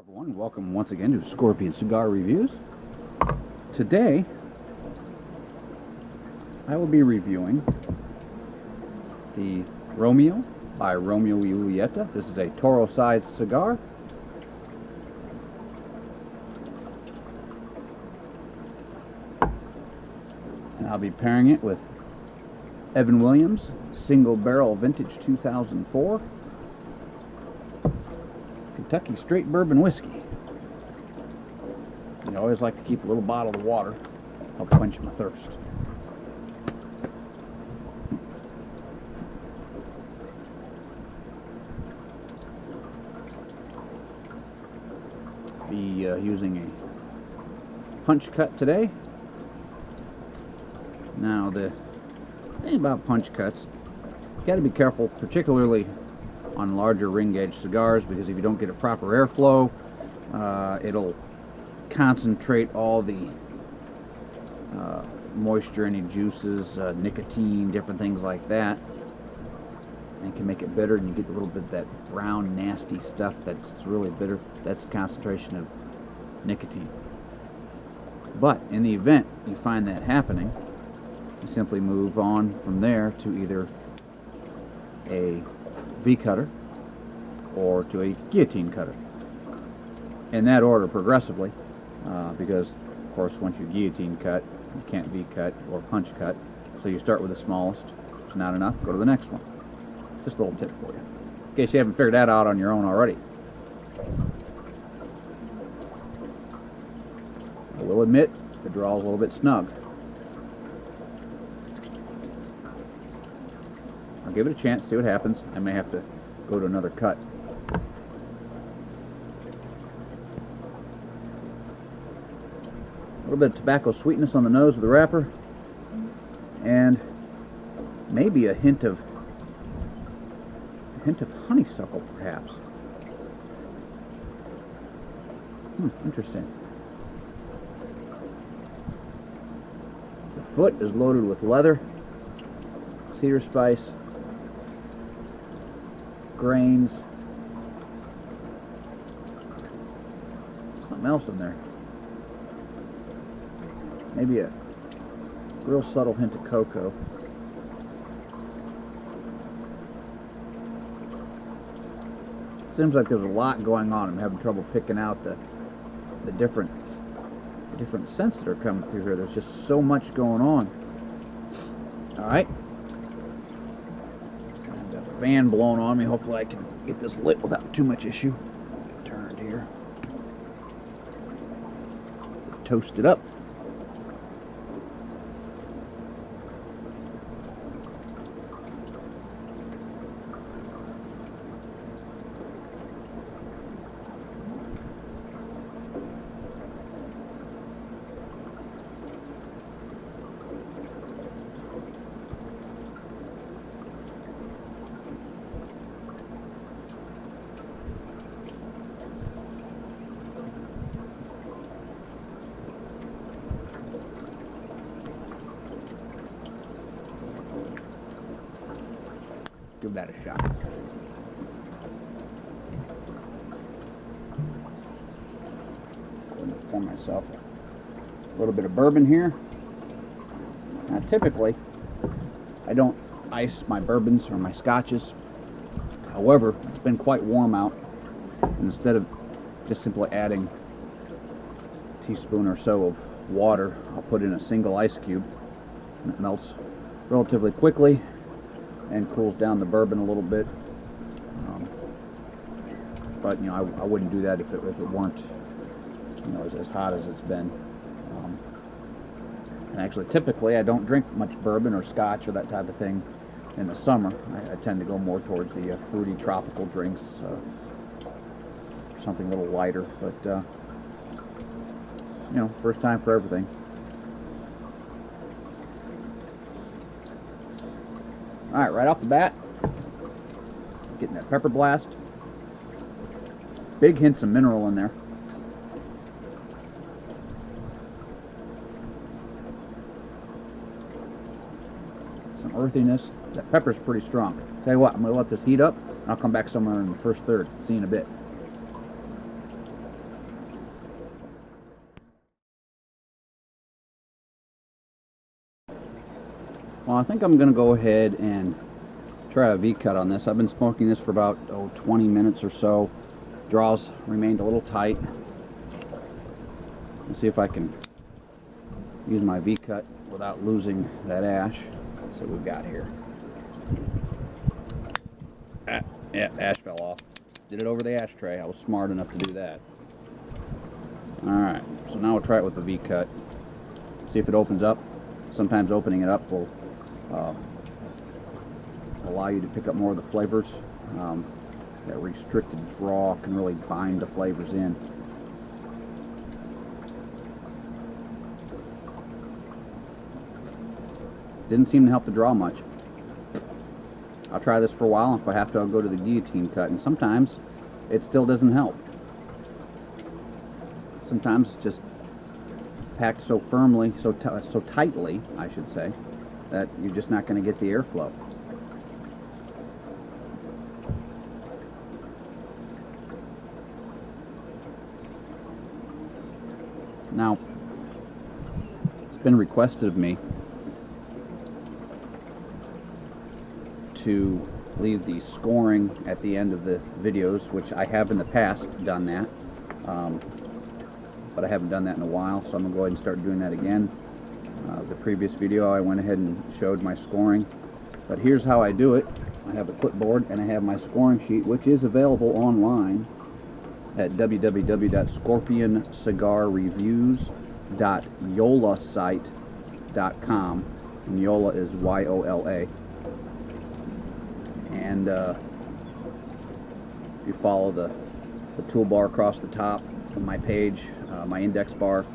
Everyone, welcome once again to Scorpion Cigar Reviews. Today, I will be reviewing the Romeo by Romeo y Julieta. This is a Toro-sized cigar. And I'll be pairing it with Evan Williams Single Barrel Vintage 2004 Kentucky Straight Bourbon Whiskey. I always like to keep a little bottle of water, help quench my thirst. Be using a punch cut today. Now the thing about punch cuts, you got to be careful, particularly on larger ring gauge cigars, because if you don't get a proper airflow, it'll concentrate all the moisture, any juices, nicotine, different things like that, and can make it bitter, and you get a little bit of that brown nasty stuff that's really bitter. That's a concentration of nicotine. But in the event you find that happening, you simply move on from there to either a V-cutter or to a guillotine cutter, in that order progressively, because of course once you guillotine cut you can't V-cut or punch cut, so you start with the smallest. If it's not enough, go to the next one. Just a little tip for you, in case you haven't figured that out on your own already. I will admit the draw is a little bit snug. I'll give it a chance, see what happens. I may have to go to another cut. A little bit of tobacco sweetness on the nose of the wrapper, and maybe a hint of honeysuckle, perhaps. Interesting. The foot is loaded with leather, cedar spice, grains, something else in there. Maybe a real subtle hint of cocoa. Seems like there's a lot going on. I'm having trouble picking out the different scents that are coming through here. There's just so much going on. All right. Fan blowing on me. Hopefully I can get this lit without too much issue. Turned here. Toast it up. Give that a shot. I'm going to pour myself a little bit of bourbon here. Now, typically, I don't ice my bourbons or my scotches. However, it's been quite warm out, and instead of just simply adding a teaspoon or so of water, I'll put in a single ice cube, and it melts relatively quickly and cools down the bourbon a little bit. But you know, I wouldn't do that if it weren't, you know, as hot as it's been. And actually, typically, I don't drink much bourbon or scotch or that type of thing in the summer. I tend to go more towards the fruity tropical drinks, something a little lighter. But you know, first time for everything. Alright, right off the bat, getting that pepper blast. Big hints of mineral in there. Some earthiness. That pepper's pretty strong. Tell you what, I'm going to let this heat up, and I'll come back somewhere in the first third. See you in a bit. Well, I think I'm going to go ahead and try a V-cut on this. I've been smoking this for about 20 minutes or so. Draws remained a little tight. Let's see if I can use my V-cut without losing that ash. Let's see what we've got here. Yeah, ash fell off. Did it over the ashtray. I was smart enough to do that. Alright, so now we'll try it with the V-cut. See if it opens up. Sometimes opening it up will allow you to pick up more of the flavors. That restricted draw can really bind the flavors in. Didn't seem to help the draw much. I'll try this for a while. If I have to, I'll go to the guillotine cut, and sometimes it still doesn't help. Sometimes it's just packed so firmly, so tightly, I should say, that you're just not going to get the airflow. Now, it's been requested of me to leave the scoring at the end of the videos, which I have in the past done that, but I haven't done that in a while, so I'm going to go ahead and start doing that again. The previous video I went ahead and showed my scoring, but here's how I do it. I have a clipboard and I have my scoring sheet, which is available online at www.scorpionscigarreviews.yolasite.com, and Yola is Y-O-L-A. And if you follow the toolbar across the top of my page, my index bar,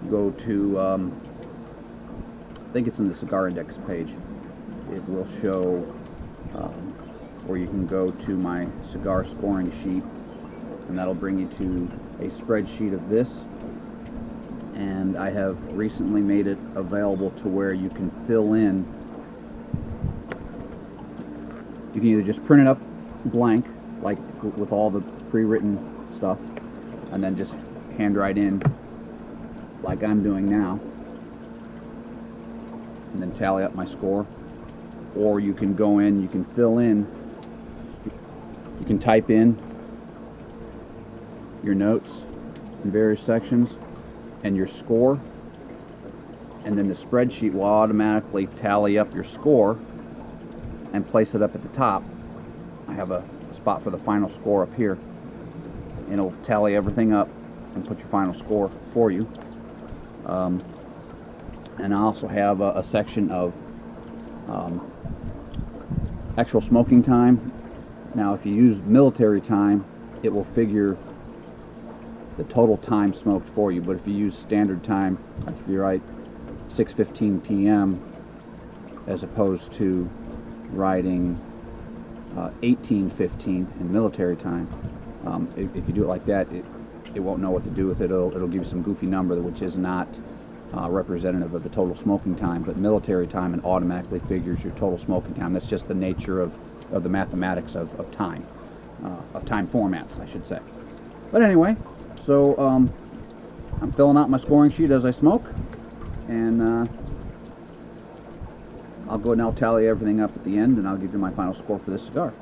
go to, I think it's in the cigar index page. It will show where you can go to my cigar scoring sheet, and that'll bring you to a spreadsheet of this. And I have recently made it available to where you can fill in. You can either just print it up blank, like with all the pre-written stuff, and then just handwrite in like I'm doing now, and then tally up my score. Or you can go in, you can fill in, you can type in your notes in various sections and your score, and then the spreadsheet will automatically tally up your score and place it up at the top. I have a spot for the final score up here, and it'll tally everything up and put your final score for you. And I also have a section of actual smoking time. Now, if you use military time, it will figure the total time smoked for you, but if you use standard time, like if you write 6:15 p.m. as opposed to writing 18:15 in military time, if you do it like that, it won't know what to do with it. It'll give you some goofy number which is not representative of the total smoking time. But military time, it automatically figures your total smoking time. That's just the nature of the mathematics of time formats, I should say. But anyway, so I'm filling out my scoring sheet as I smoke, and I'll go and I'll tally everything up at the end, and I'll give you my final score for this cigar.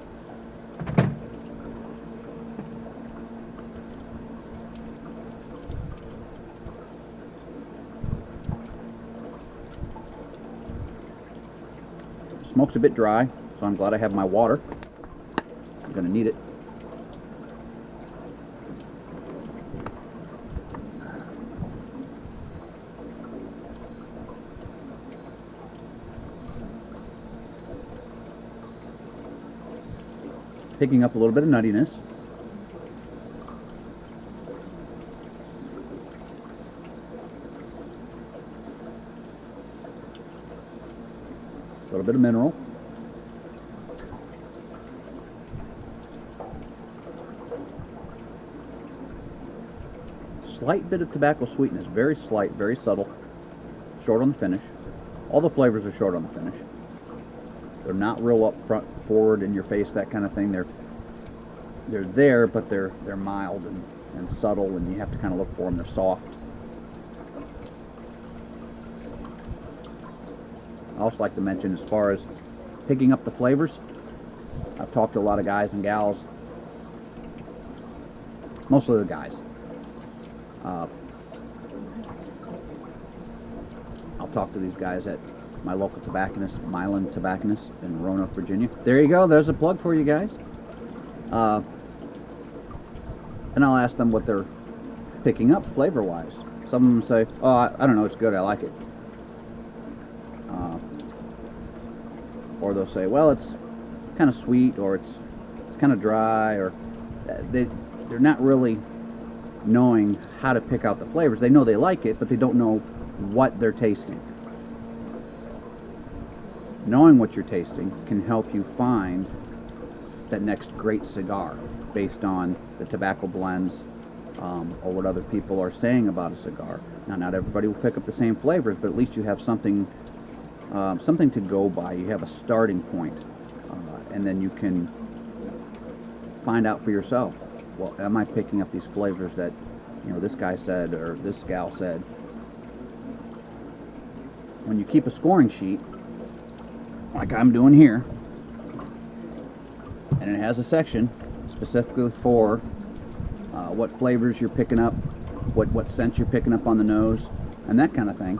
Smoke's a bit dry, so I'm glad I have my water. I'm going to need it. Picking up a little bit of nuttiness. A little bit of mineral. Slight bit of tobacco sweetness, very slight, very subtle. Short on the finish. All the flavors are short on the finish. They're not real up front, forward, in your face, that kind of thing. They're there, but they're mild and subtle, and you have to kind of look for them. They're soft. I also like to mention, as far as picking up the flavors, I've talked to a lot of guys and gals, mostly the guys. I'll talk to these guys at my local tobacconist, Milan Tobacconist in Roanoke, Virginia. There you go. There's a plug for you guys. And I'll ask them what they're picking up flavor-wise. Some of them say, "Oh, I don't know, it's good. I like it." Or they'll say, "Well, it's kind of sweet," or "It's kind of dry," or they're not really knowing how to pick out the flavors. They know they like it, but they don't know what they're tasting. Knowing what you're tasting can help you find that next great cigar based on the tobacco blends, or what other people are saying about a cigar. Now, not everybody will pick up the same flavors, but at least you have something to go by. You have a starting point, and then you can find out for yourself, well, am I picking up these flavors that, this guy said or this gal said? When you keep a scoring sheet, like I'm doing here, and it has a section specifically for what flavors you're picking up, what scents you're picking up on the nose, and that kind of thing,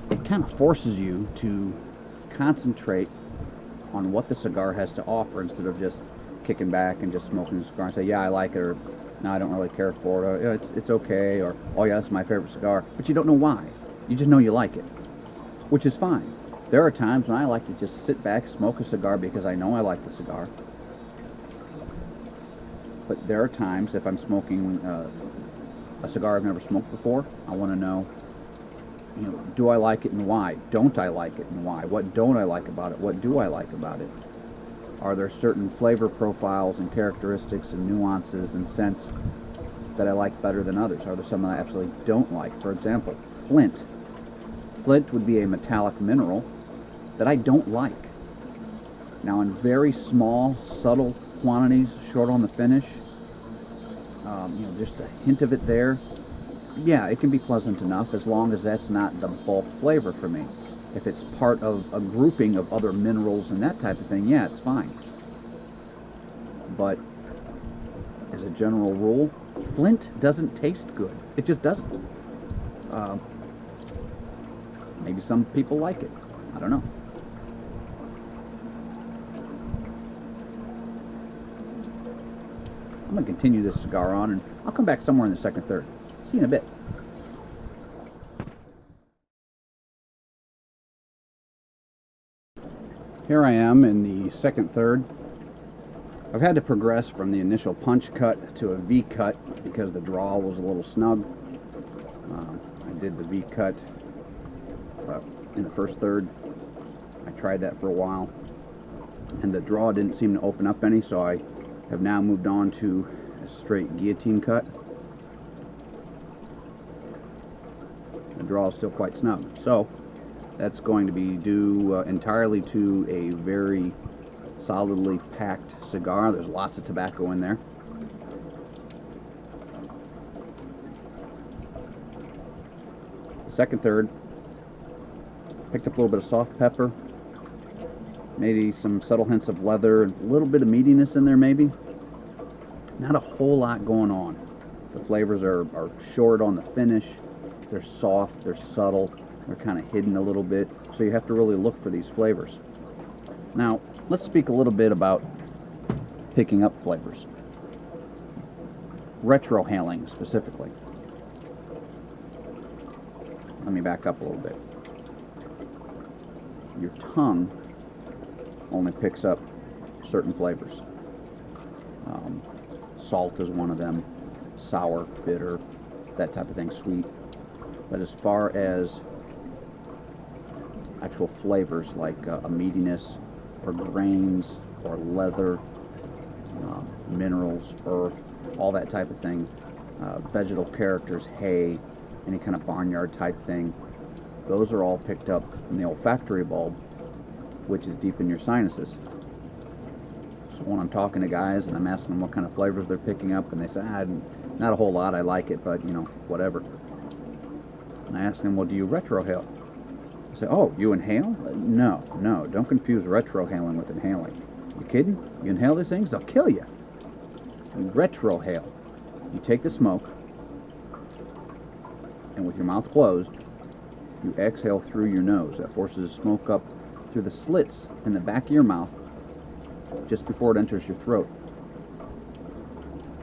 it kind of forces you to concentrate on what the cigar has to offer, instead of just kicking back and just smoking the cigar and say, "Yeah, I like it," or "No, I don't really care for it," or "Yeah, it's okay," or "Oh yeah, that's my favorite cigar." But you don't know why. You just know you like it, which is fine. There are times when I like to just sit back, smoke a cigar because I know I like the cigar. But there are times, if I'm smoking a cigar I've never smoked before, I want to know, do I like it and why? Don't I like it and why? What don't I like about it? What do I like about it? Are there certain flavor profiles and characteristics and nuances and scents that I like better than others? Are there some that I absolutely don't like? For example, flint. Flint would be a metallic mineral that I don't like. Now, in very small, subtle quantities, short on the finish, just a hint of it there, yeah, it can be pleasant enough, as long as that's not the bulk flavor for me. If it's part of a grouping of other minerals and that type of thing, yeah, it's fine. But as a general rule, flint doesn't taste good. It just doesn't. Maybe some people like it. I don't know. I'm going to continue this cigar on, and I'll come back somewhere in the second third. See you in a bit. Here I am in the second third. I've had to progress from the initial punch cut to a V cut because the draw was a little snug. I did the V cut in the first third. I tried that for a while, and the draw didn't seem to open up any, so I have now moved on to a straight guillotine cut. The draw is still quite snug, so that's going to be due entirely to a very solidly packed cigar. There's lots of tobacco in there. The second third, picked up a little bit of soft pepper, maybe some subtle hints of leather, a little bit of meatiness in there maybe. Not a whole lot going on. The flavors are short on the finish. They're soft, they're subtle, they're kind of hidden a little bit, so you have to really look for these flavors. Now, let's speak a little bit about picking up flavors. Retrohaling specifically. Let me back up a little bit. Your tongue only picks up certain flavors. Salt is one of them, sour, bitter, that type of thing, sweet. But as far as actual flavors like a meatiness or grains or leather, minerals, earth, all that type of thing, vegetal characters, hay, any kind of barnyard type thing, those are all picked up in the olfactory bulb, which is deep in your sinuses. So when I'm talking to guys and I'm asking them what kind of flavors they're picking up, and they say, not a whole lot, I like it, but whatever. And I ask them, well, do you retrohale? You say, oh, you inhale? No, no, don't confuse retrohaling with inhaling. You kidding? You inhale these things, they'll kill you. You retrohale. You take the smoke, and with your mouth closed, you exhale through your nose. That forces smoke up through the slits in the back of your mouth just before it enters your throat.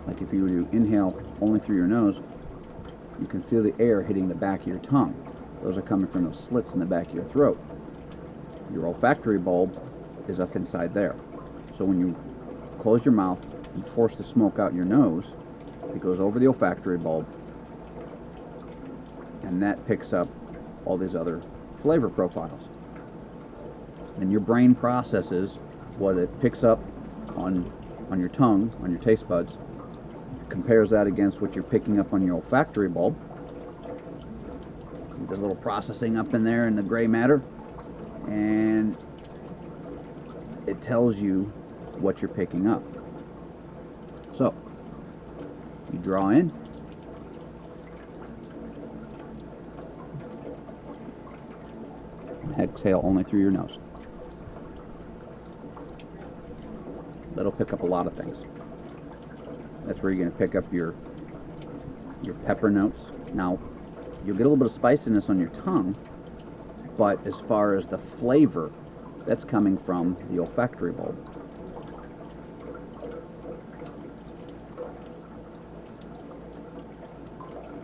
Like if you were to inhale only through your nose, you can feel the air hitting the back of your tongue. Those are coming from those slits in the back of your throat. Your olfactory bulb is up inside there. So when you close your mouth and force the smoke out your nose, it goes over the olfactory bulb, and that picks up all these other flavor profiles. And your brain processes what it picks up on your tongue, on your taste buds, compares that against what you're picking up on your olfactory bulb. There's a little processing up in there in the gray matter, and it tells you what you're picking up. So, you draw in, exhale only through your nose. That'll pick up a lot of things. That's where you're going to pick up your pepper notes. Now, you'll get a little bit of spiciness on your tongue, but as far as the flavor, that's coming from the olfactory bulb.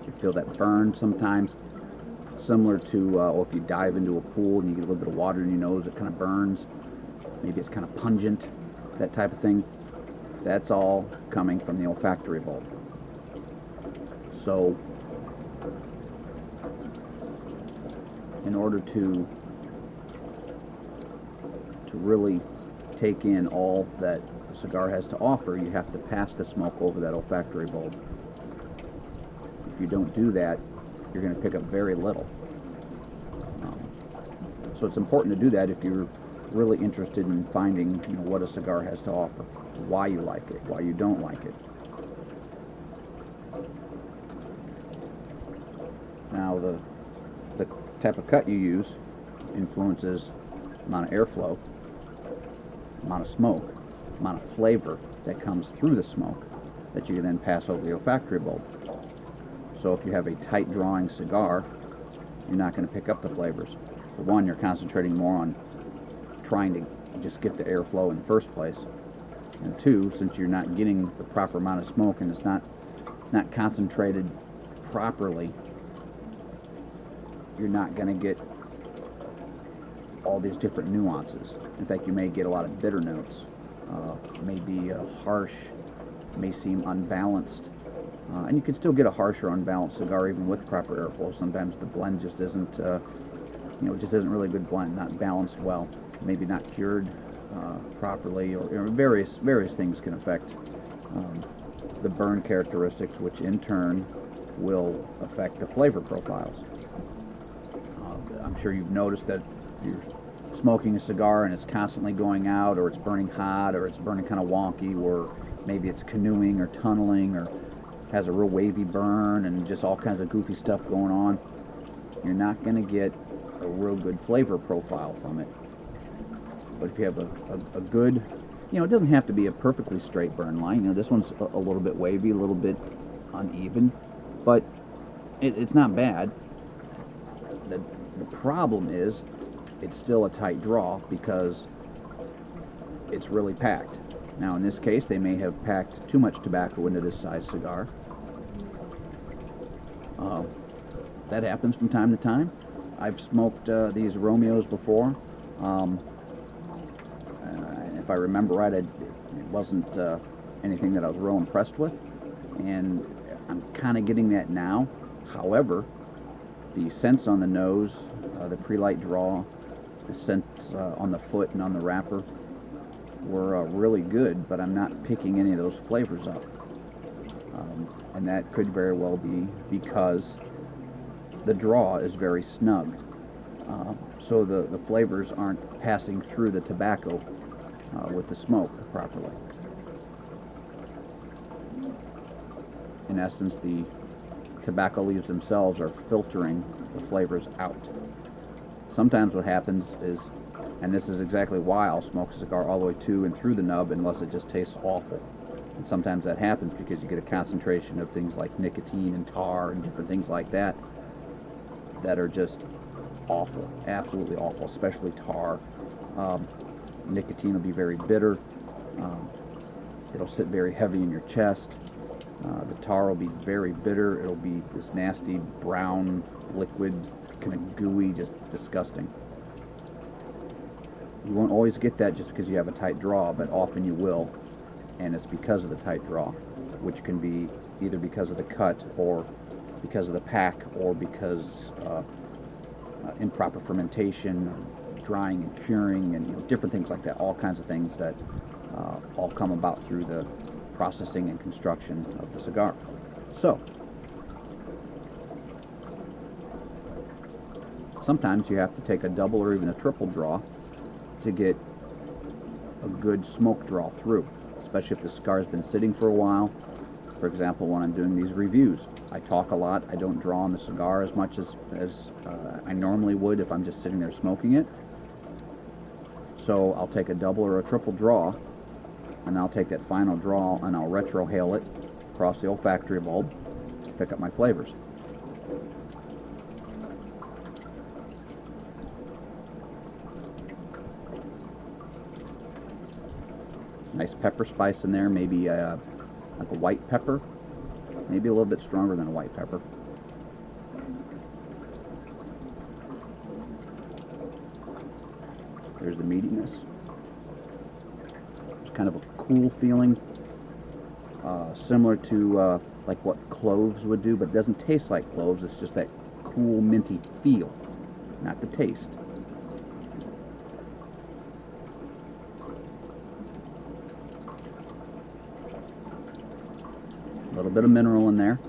You feel that burn sometimes, similar to if you dive into a pool and you get a little bit of water in your nose, it kind of burns. Maybe it's kind of pungent, that type of thing. That's all coming from the olfactory bulb. So, in order to really take in all that a cigar has to offer, you have to pass the smoke over that olfactory bulb. If you don't do that, you're going to pick up very little. So it's important to do that if you're really interested in finding, what a cigar has to offer, why you like it, why you don't like it. Now, the type of cut you use influences the amount of airflow, amount of smoke, amount of flavor that comes through the smoke that you can then pass over the olfactory bulb. So if you have a tight drawing cigar, you're not going to pick up the flavors. For one, you're concentrating more on trying to just get the airflow in the first place. And two, since you're not getting the proper amount of smoke and it's not concentrated properly, you're not going to get all these different nuances. In fact, you may get a lot of bitter notes. May be harsh, may seem unbalanced. And you can still get a harsh or unbalanced cigar even with proper airflow. Sometimes the blend just isn't, just isn't really a good blend, not balanced well, maybe not cured properly, or various things can affect the burn characteristics, which in turn will affect the flavor profiles. I'm sure you've noticed that you're smoking a cigar and it's constantly going out, or it's burning hot, or it's burning kind of wonky, or maybe it's canoeing or tunneling, or has a real wavy burn and just all kinds of goofy stuff going on. You're not going to get a real good flavor profile from it. But if you have a good, it doesn't have to be a perfectly straight burn line. This one's a little bit wavy, a little bit uneven, but it's not bad. The problem is it's still a tight draw because it's really packed. Now in this case, they may have packed too much tobacco into this size cigar. That happens from time to time. I've smoked these Romeos before. If I remember right, it wasn't anything that I was real impressed with, and I'm kind of getting that now. However, the scents on the nose, the pre-light draw, the scents on the foot and on the wrapper were really good, but I'm not picking any of those flavors up. And that could very well be because the draw is very snug. So the flavors aren't passing through the tobacco with the smoke properly. In essence, the tobacco leaves themselves are filtering the flavors out. Sometimes what happens is, and this is exactly why I'll smoke a cigar all the way to and through the nub unless it just tastes awful. And sometimes that happens because you get a concentration of things like nicotine and tar and different things like that that are just awful, absolutely awful, especially tar. Nicotine will be very bitter. It'll sit very heavy in your chest. The tar will be very bitter. It'll be this nasty brown liquid, kind of gooey, just disgusting. You won't always get that just because you have a tight draw, but often you will, and it's because of the tight draw, which can be either because of the cut or because of the pack or because improper fermentation, drying and curing, and different things like that. All kinds of things that all come about through the processing and construction of the cigar. So sometimes you have to take a double or even a triple draw to get a good smoke draw through, especially if the cigar has been sitting for a while. For example, when I'm doing these reviews, I talk a lot. I don't draw on the cigar as much as I normally would if I'm just sitting there smoking it. So I'll take a double or a triple draw, and I'll take that final draw and I'll retrohale it across the olfactory bulb to pick up my flavors. Nice pepper spice in there, maybe like a white pepper, maybe a little bit stronger than a white pepper. There's the meatiness. It's kind of a cool feeling, similar to like what cloves would do, but it doesn't taste like cloves. It's just that cool minty feel, not the taste. A little bit of mineral in there.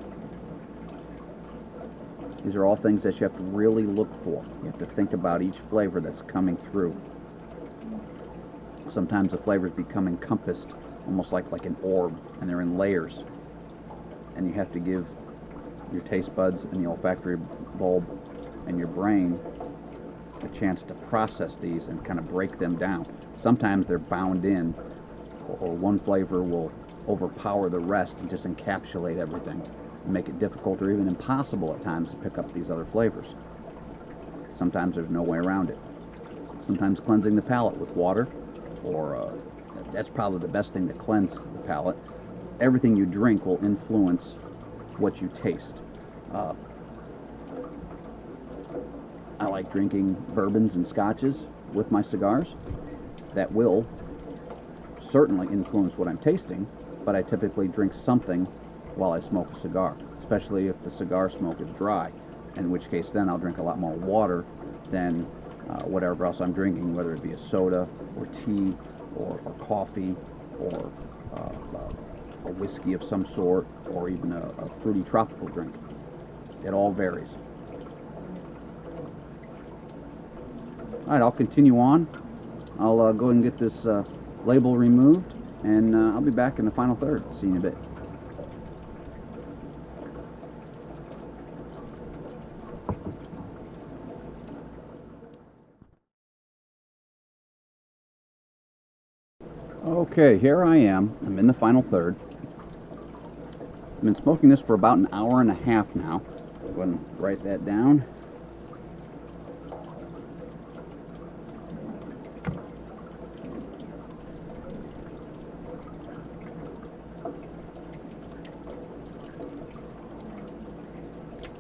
These are all things that you have to really look for. You have to think about each flavor that's coming through. Sometimes the flavors become encompassed almost like an orb, and they're in layers. And you have to give your taste buds and the olfactory bulb and your brain a chance to process these and kind of break them down. Sometimes they're bound in, or one flavor will overpower the rest and just encapsulate everything and make it difficult or even impossible at times to pick up these other flavors. Sometimes there's no way around it. Sometimes cleansing the palate with water, or that's probably the best thing to cleanse the palate. Everything you drink will influence what you taste. I like drinking bourbons and scotches with my cigars. That will certainly influence what I'm tasting, but I typically drink something while I smoke a cigar, especially if the cigar smoke is dry, in which case then I'll drink a lot more water than whatever else I'm drinking, whether it be a soda or tea or coffee or a whiskey of some sort, or even a fruity tropical drink. It all varies. All right, I'll continue on. I'll go ahead and get this label removed, and I'll be back in the final third. See you in a bit. Okay, here I am. I'm in the final third. I've been smoking this for about an hour and a half now. I'm going to write that down.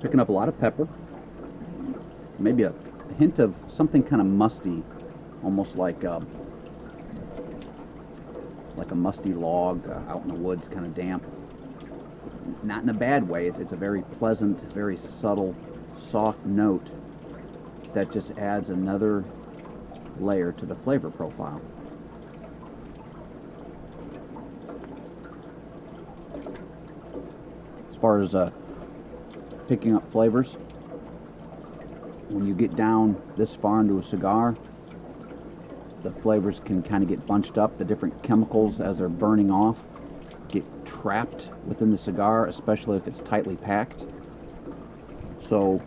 Picking up a lot of pepper, maybe a hint of something kind of musty, almost like a musty log out in the woods, kind of damp. Not in a bad way. It's a very pleasant, very subtle, soft note that just adds another layer to the flavor profile. As far as picking up flavors, when you get down this far into a cigar, the flavors can kind of get bunched up. The different chemicals, as they're burning off, get trapped within the cigar, especially if it's tightly packed. So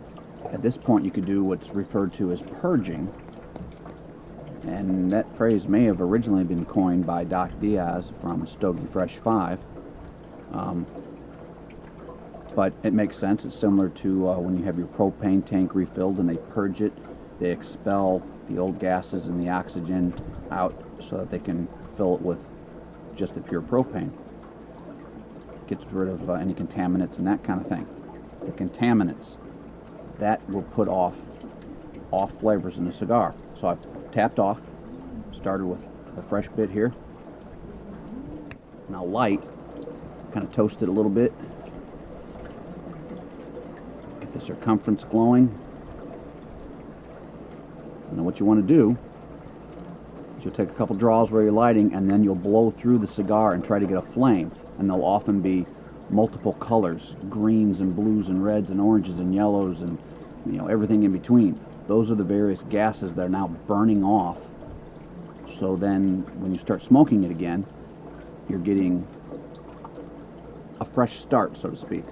At this point, you could do what's referred to as purging, and that phrase may have originally been coined by Doc Diaz from Stogie Fresh 5, but it makes sense. It's similar to when you have your propane tank refilled and they purge it. They expel the old gases and the oxygen out so that they can fill it with just the pure propane. Gets rid of any contaminants and that kind of thing. The contaminants, that will put off flavors in the cigar. So I've tapped off, started with the fresh bit here. Now light, kind of toast it a little bit. Get the circumference glowing. And then what you want to do is you'll take a couple draws where you're lighting, and then you'll blow through the cigar and try to get a flame. And they'll often be multiple colors, greens and blues and reds and oranges and yellows and everything in between. Those are the various gases that are now burning off. So then when you start smoking it again, you're getting a fresh start, so to speak.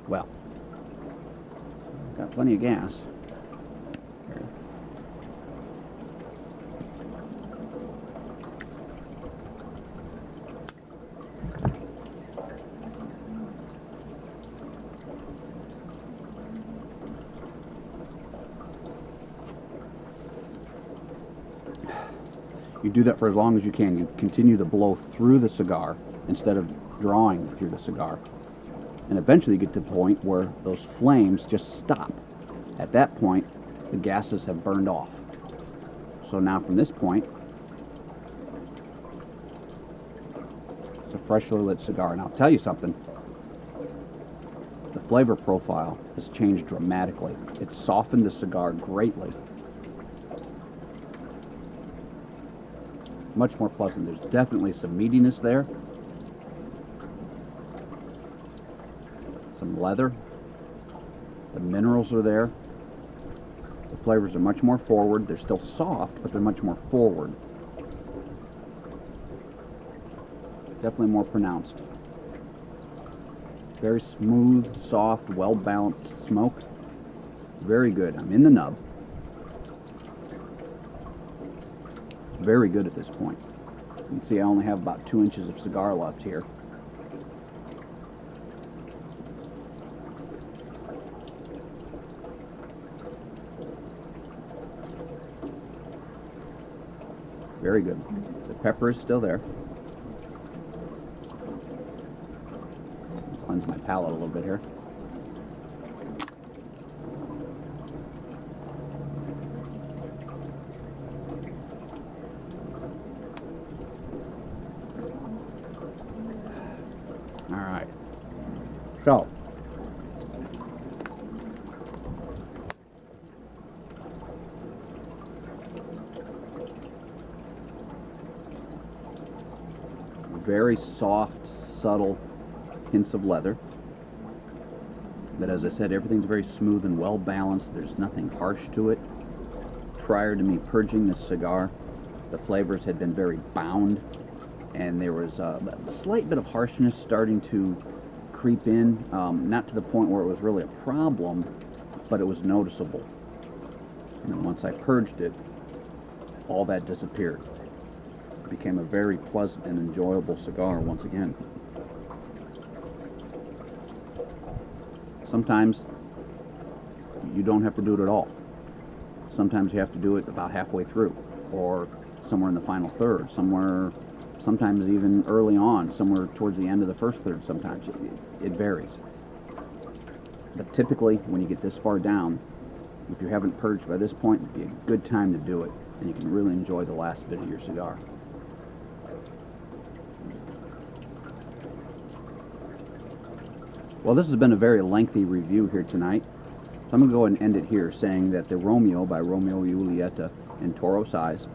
Well, got plenty of gas. You do that for as long as you can. You continue to blow through the cigar instead of drawing through the cigar. And eventually you get to the point where those flames just stop. At that point, the gases have burned off. So now from this point, it's a freshly lit cigar. And I'll tell you something, the flavor profile has changed dramatically. It's softened the cigar greatly. Much more pleasant. There's definitely some meatiness there. Some leather. The minerals are there. The flavors are much more forward. They're still soft, but they're much more forward. Definitely more pronounced. Very smooth, soft, well-balanced smoke. Very good. I'm in the nub. Very good at this point. You can see I only have about 2 inches of cigar left here. Very good. The pepper is still there. Cleanse my palate a little bit here. All right. So, very soft, subtle hints of leather. But as I said, everything's very smooth and well balanced. There's nothing harsh to it. Prior to me purging this cigar, the flavors had been very bound, and there was a slight bit of harshness starting to creep in, not to the point where it was really a problem, but it was noticeable. And then once I purged it, all that disappeared. It became a very pleasant and enjoyable cigar once again. Sometimes you don't have to do it at all. Sometimes you have to do it about halfway through, or somewhere in the final third, sometimes even early on, somewhere towards the end of the first third. Sometimes it varies. But typically, when you get this far down, if you haven't purged by this point, it'd be a good time to do it, and you can really enjoy the last bit of your cigar. Well, this has been a very lengthy review here tonight, so I'm going to go ahead and end it here, saying that the Romeo by Romeo Julieta in Toro size,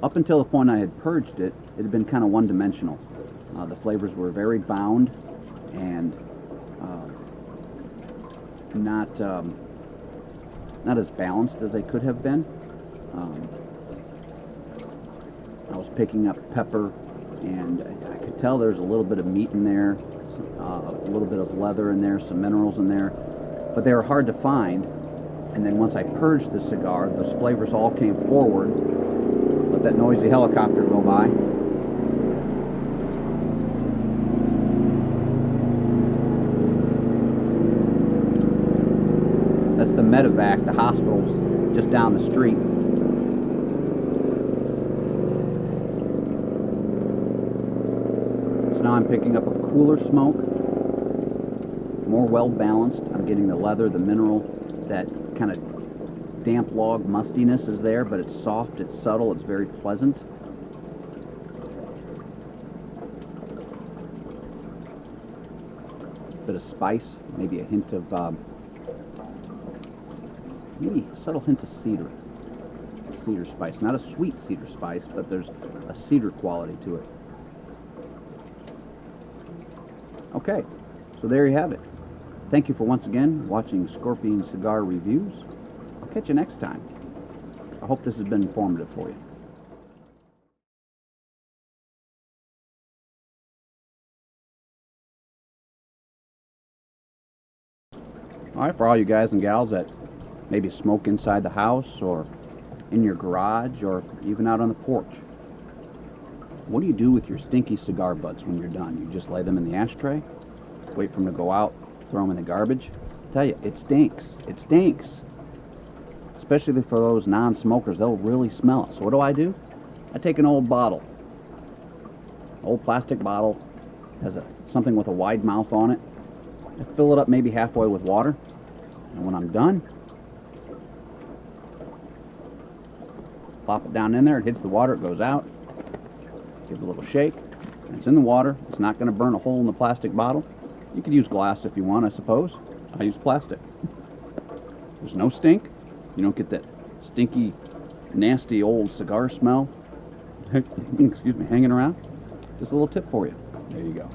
up until the point I had purged it, it had been kind of one-dimensional. The flavors were very bound and not not as balanced as they could have been. I was picking up pepper, and I could tell there's a little bit of meat in there, a little bit of leather in there, some minerals in there, but they were hard to find. And then once I purged the cigar, those flavors all came forward. Let that noisy helicopter go by. That's the medevac, the hospital's just down the street. So now I'm picking up a cooler smoke, more well balanced. I'm getting the leather, the mineral, that kind of damp log mustiness is there, but it's soft, it's subtle, it's very pleasant. Bit of spice, maybe a hint of, maybe a subtle hint of cedar spice. Not a sweet cedar spice, but there's a cedar quality to it. Okay, so there you have it. Thank you for once again watching Scorpion Cigar Reviews. I'll catch you next time. I hope this has been informative for you. Alright, for all you guys and gals that maybe smoke inside the house or in your garage or even out on the porch, what do you do with your stinky cigar butts when you're done? You just lay them in the ashtray, wait for them to go out, throw them in the garbage? I tell you, it stinks. It stinks. Especially for those non-smokers, they'll really smell it. So what do? I take an old bottle, old plastic bottle, has something with a wide mouth on it. I fill it up maybe halfway with water, and when I'm done, plop it down in there. It hits the water, it goes out. Give it a little shake, and it's in the water. It's not going to burn a hole in the plastic bottle. You could use glass if you want, I suppose. I use plastic. There's no stink. You don't get that stinky, nasty old cigar smell excuse me, hanging around. Just a little tip for you. There you go.